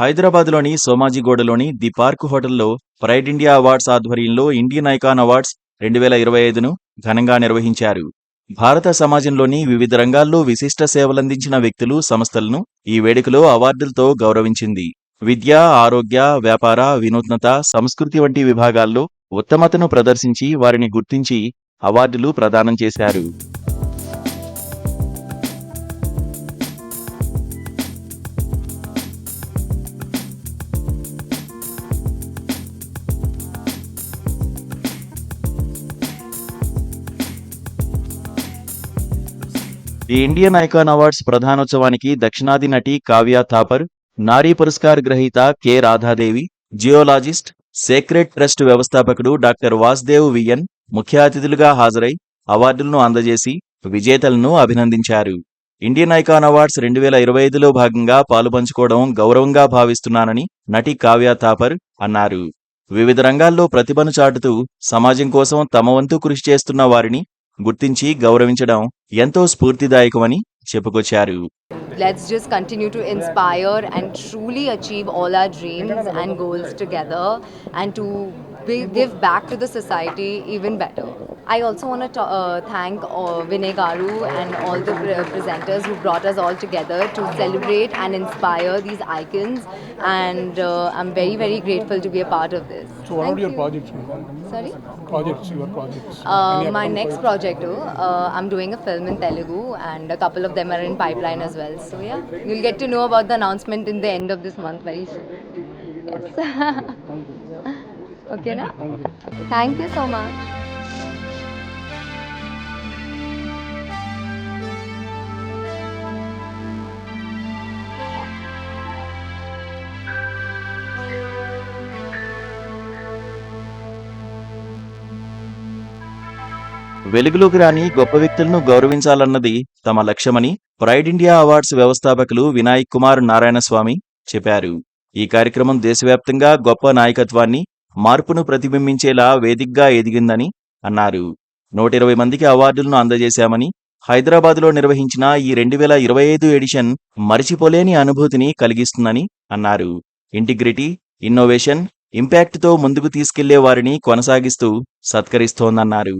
హైదరాబాద్లోని సోమాజిగూడలోని the park హోటల్లో pride India awards ఆధ్వర్యంలో ఇండియన్ ఐకాన్ అవార్డ్స్ 2025ను ఘనంగా నిర్వహించారు. భారత సమాజంలోని వివిధ రంగాల్లో విశిష్ట సేవలందించిన వ్యక్తులు, సంస్థలను ఈ వేడుకలో అవార్డులతో గౌరవించింది. విద్య, ఆరోగ్య, వ్యాపార, వినూత్నత, సంస్కృతి వంటి విభాగాల్లో ఉత్తమతను ప్రదర్శించి వారిని గుర్తించి అవార్డులు ప్రదానం చేశారు. ది ఇండియన్ ఐకాన్ అవార్డ్స్ ప్రధానోత్సవానికి దక్షిణాది నటి కావ్య థాపర్, నారీ పురస్కార్ గ్రహీత కె రాధాదేవి, జియోలాజిస్ట్, సేక్రెడ్ ట్రస్ట్ వ్యవస్థాపకుడు డాక్టర్ వాసుదేవ్ విఎన్ ముఖ్య అతిథులుగా హాజరై అవార్డులను అందజేసి విజేతలను అభినందించారు. ఇండియన్ ఐకాన్ అవార్డ్స్ 2025లో భాగంగా పాలుపంచుకోవడం గౌరవంగా భావిస్తున్నానని నటి కావ్య థాపర్ అన్నారు. వివిధ రంగాల్లో ప్రతిభను చాటుతూ సమాజం కోసం తమ వంతు కృషి చేస్తున్న వారిని గుర్తించి గౌరవించడం ఎంతో స్ఫూర్తిదాయకమని చెప్పుకొచ్చారు. Let's just continue to inspire and truly achieve all our dreams and goals together and to give back to the society even better. I also want to thank Vinay Garu and all the presenters who brought us all together to celebrate and inspire these icons, and I'm very, very grateful to be a part of this. So what are your projects? Sorry? Your projects. My next project, I'm doing a film in Telugu and a couple of them are in pipeline as well. So yeah, you'll get to know about the announcement in the end of this month very soon. Yes. Okay, na? Thank you so much. వెలుగులోకి రాని గొప్ప వ్యక్తులను గౌరవించాలన్నది తమ లక్ష్యమని pride India awards వ్యవస్థాపకులు వినాయక్ కుమార్ నారాయణస్వామి చెప్పారు. ఈ కార్యక్రమం దేశవ్యాప్తంగా గొప్ప నాయకత్వాన్ని, మార్పును ప్రతిబింబించేలా వేదికగా ఎదిగిందని అన్నారు. 120 మందికి అవార్డులను అందజేశామని, హైదరాబాద్లో నిర్వహించిన ఈ 2025 ఎడిషన్ మరిచిపోలేని అనుభూతిని కలిగిస్తుందని అన్నారు. ఇంటిగ్రిటీ, ఇన్నోవేషన్, ఇంపాక్ట్తో ముందుకు తీసుకెళ్లే వారిని కొనసాగిస్తూ సత్కరిస్తోందన్నారు.